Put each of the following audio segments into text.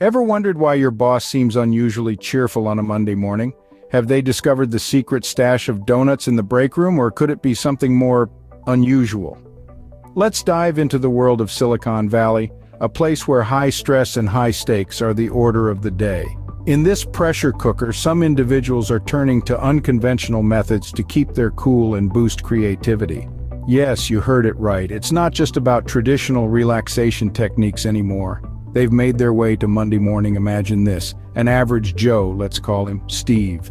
Ever wondered why your boss seems unusually cheerful on a Monday morning? Have they discovered the secret stash of donuts in the break room, or could it be something more unusual? Let's dive into the world of Silicon Valley, a place where high stress and high stakes are the order of the day. In this pressure cooker, some individuals are turning to unconventional methods to keep their cool and boost creativity. Yes, you heard it right. It's not just about traditional relaxation techniques anymore. They've made their way to Monday morning. Imagine this: an average Joe, let's call him Steve.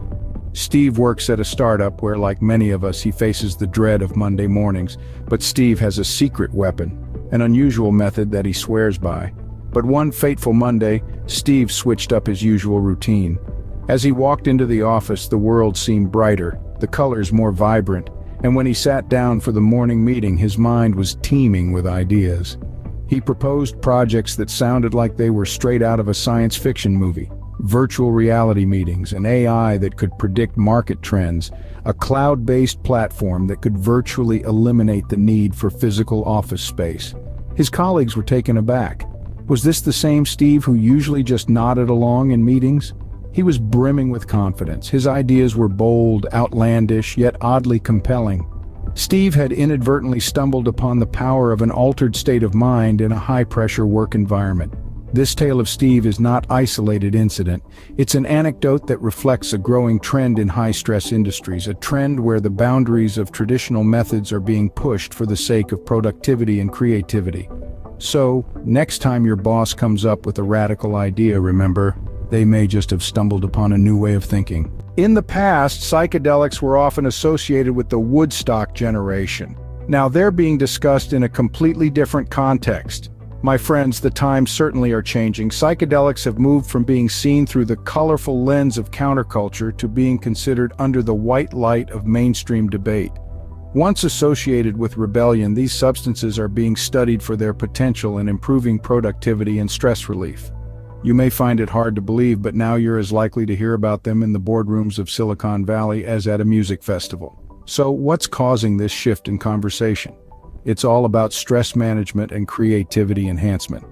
Steve works at a startup where, like many of us, he faces the dread of Monday mornings. But Steve has a secret weapon, an unusual method that he swears by. But one fateful Monday, Steve switched up his usual routine. As he walked into the office, the world seemed brighter, the colors more vibrant, and when he sat down for the morning meeting, his mind was teeming with ideas. He proposed projects that sounded like they were straight out of a science fiction movie. Virtual reality meetings, an AI that could predict market trends, a cloud-based platform that could virtually eliminate the need for physical office space. His colleagues were taken aback. Was this the same Steve who usually just nodded along in meetings? He was brimming with confidence. His ideas were bold, outlandish, yet oddly compelling. Steve had inadvertently stumbled upon the power of an altered state of mind in a high-pressure work environment. This tale of Steve is not an isolated incident. It's an anecdote that reflects a growing trend in high-stress industries, a trend where the boundaries of traditional methods are being pushed for the sake of productivity and creativity. So, next time your boss comes up with a radical idea, remember, they may just have stumbled upon a new way of thinking. In the past, psychedelics were often associated with the Woodstock generation. Now they're being discussed in a completely different context. My friends, the times certainly are changing. Psychedelics have moved from being seen through the colorful lens of counterculture to being considered under the white light of mainstream debate. Once associated with rebellion, these substances are being studied for their potential in improving productivity and stress relief. You may find it hard to believe, but now you're as likely to hear about them in the boardrooms of Silicon Valley as at a music festival. So what's causing this shift in conversation? It's all about stress management and creativity enhancement.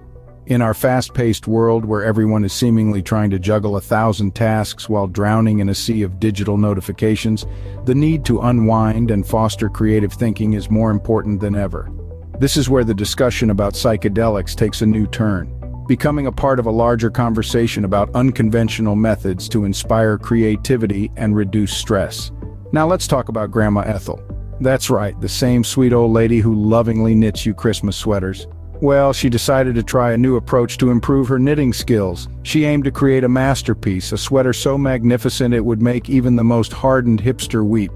In our fast-paced world where everyone is seemingly trying to juggle 1,000 tasks while drowning in a sea of digital notifications, the need to unwind and foster creative thinking is more important than ever. This is where the discussion about psychedelics takes a new turn, becoming a part of a larger conversation about unconventional methods to inspire creativity and reduce stress. Now let's talk about Grandma Ethel. That's right, the same sweet old lady who lovingly knits you Christmas sweaters. Well, she decided to try a new approach to improve her knitting skills. She aimed to create a masterpiece, a sweater so magnificent it would make even the most hardened hipster weep.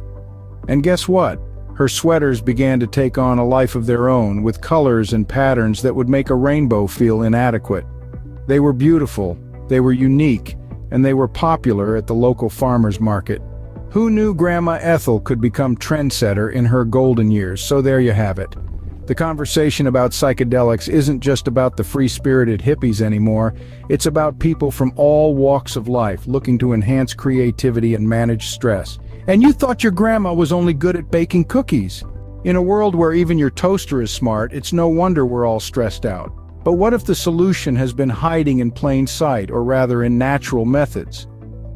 And guess what? Her sweaters began to take on a life of their own, with colors and patterns that would make a rainbow feel inadequate. They were beautiful, they were unique, and they were popular at the local farmers market. Who knew Grandma Ethel could become trendsetter in her golden years? So there you have it. The conversation about psychedelics isn't just about the free-spirited hippies anymore. It's about people from all walks of life looking to enhance creativity and manage stress. And you thought your grandma was only good at baking cookies. In a world where even your toaster is smart, it's no wonder we're all stressed out. But what if the solution has been hiding in plain sight, or rather in natural methods?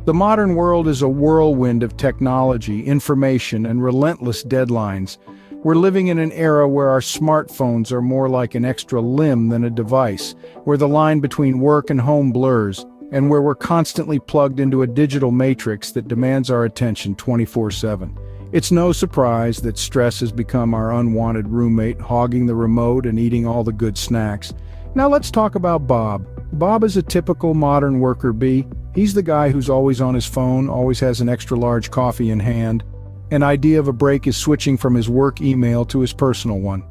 The modern world is a whirlwind of technology, information, and relentless deadlines. We're living in an era where our smartphones are more like an extra limb than a device, where the line between work and home blurs, and where we're constantly plugged into a digital matrix that demands our attention 24/7. It's no surprise that stress has become our unwanted roommate, hogging the remote and eating all the good snacks. Now let's talk about Bob. Bob is a typical modern worker bee. He's the guy who's always on his phone, always has an extra large coffee in hand. An idea of a break is switching from his work email to his personal one.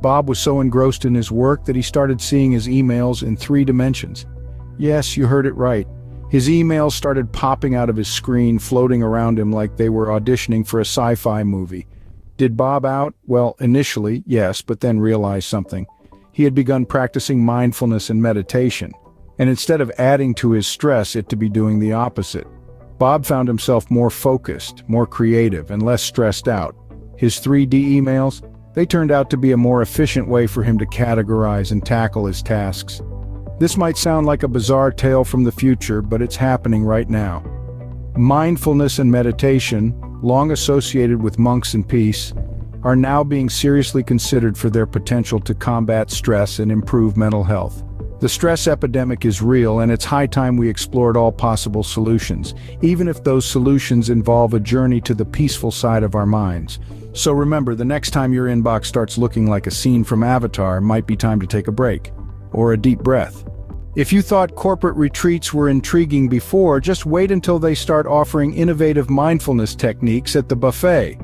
Bob was so engrossed in his work that he started seeing his emails in 3 dimensions. Yes, you heard it right. His emails started popping out of his screen, floating around him like they were auditioning for a sci-fi movie. Did Bob out? Well, initially, yes, but then realized something. He had begun practicing mindfulness and meditation, and instead of adding to his stress, it to be doing the opposite. Bob found himself more focused, more creative, and less stressed out. His 3D emails, they turned out to be a more efficient way for him to categorize and tackle his tasks. This might sound like a bizarre tale from the future, but it's happening right now. Mindfulness and meditation, long associated with monks and peace, are now being seriously considered for their potential to combat stress and improve mental health. The stress epidemic is real, and it's high time we explored all possible solutions, even if those solutions involve a journey to the peaceful side of our minds. So remember, the next time your inbox starts looking like a scene from Avatar, it might be time to take a break, or a deep breath. If you thought corporate retreats were intriguing before, just wait until they start offering innovative mindfulness techniques at the buffet.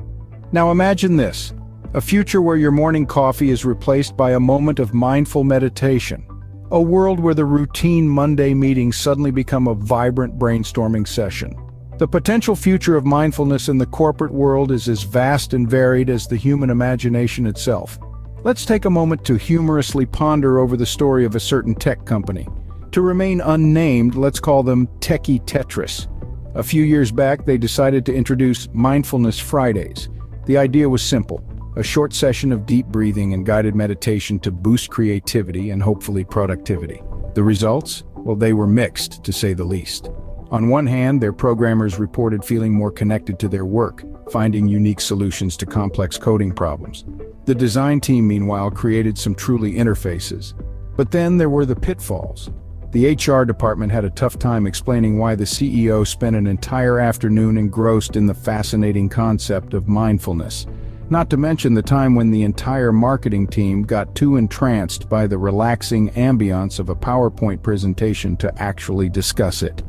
Now imagine this, a future where your morning coffee is replaced by a moment of mindful meditation. A world where the routine Monday meetings suddenly become a vibrant brainstorming session. The potential future of mindfulness in the corporate world is as vast and varied as the human imagination itself. Let's take a moment to humorously ponder over the story of a certain tech company. To remain unnamed, let's call them Techie Tetris. A few years back, they decided to introduce Mindfulness Fridays. The idea was simple, a short session of deep breathing and guided meditation to boost creativity and hopefully productivity. The results? Well, they were mixed, to say the least. On one hand, their programmers reported feeling more connected to their work, finding unique solutions to complex coding problems. The design team, meanwhile, created some truly interfaces. But then there were the pitfalls. The HR department had a tough time explaining why the CEO spent an entire afternoon engrossed in the fascinating concept of mindfulness. Not to mention the time when the entire marketing team got too entranced by the relaxing ambiance of a PowerPoint presentation to actually discuss it.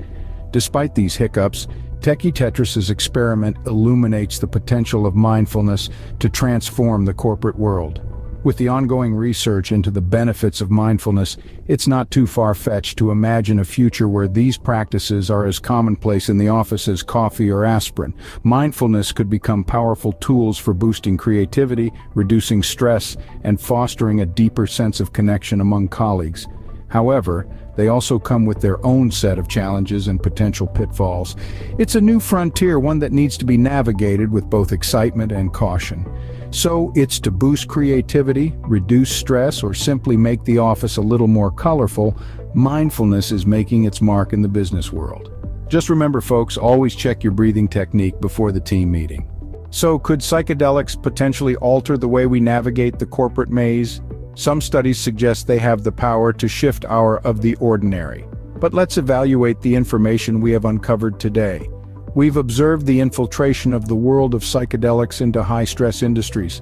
Despite these hiccups, Techie Tetris's experiment illuminates the potential of mindfulness to transform the corporate world. With the ongoing research into the benefits of mindfulness, it's not too far-fetched to imagine a future where these practices are as commonplace in the office as coffee or aspirin. Mindfulness could become powerful tools for boosting creativity, reducing stress, and fostering a deeper sense of connection among colleagues. However, they also come with their own set of challenges and potential pitfalls. It's a new frontier, one that needs to be navigated with both excitement and caution. So it's to boost creativity, reduce stress, or simply make the office a little more colorful, mindfulness is making its mark in the business world. Just remember, folks, always check your breathing technique before the team meeting. So could psychedelics potentially alter the way we navigate the corporate maze? Some studies suggest they have the power to shift our of the ordinary. But let's evaluate the information we have uncovered today. We've observed the infiltration of the world of psychedelics into high-stress industries.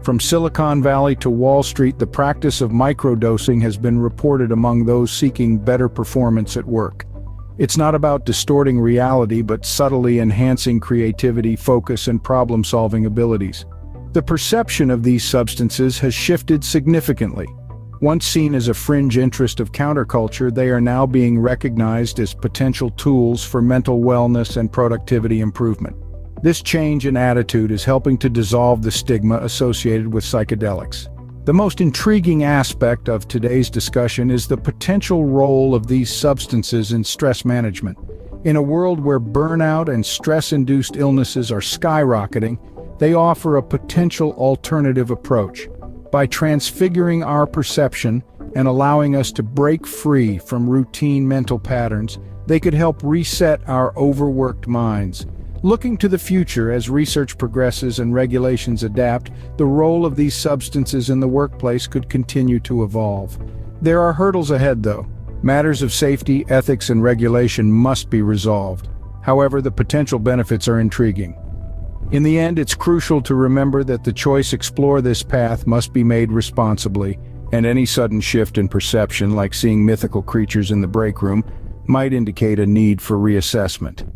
From Silicon Valley to Wall Street, the practice of microdosing has been reported among those seeking better performance at work. It's not about distorting reality, but subtly enhancing creativity, focus, and problem-solving abilities. The perception of these substances has shifted significantly. Once seen as a fringe interest of counterculture, they are now being recognized as potential tools for mental wellness and productivity improvement. This change in attitude is helping to dissolve the stigma associated with psychedelics. The most intriguing aspect of today's discussion is the potential role of these substances in stress management. In a world where burnout and stress-induced illnesses are skyrocketing, they offer a potential alternative approach. By transfiguring our perception and allowing us to break free from routine mental patterns, they could help reset our overworked minds. Looking to the future as research progresses and regulations adapt, the role of these substances in the workplace could continue to evolve. There are hurdles ahead, though. Matters of safety, ethics, and regulation must be resolved. However, the potential benefits are intriguing. In the end, it's crucial to remember that the choice to explore this path must be made responsibly, and any sudden shift in perception, like seeing mythical creatures in the break room, might indicate a need for reassessment.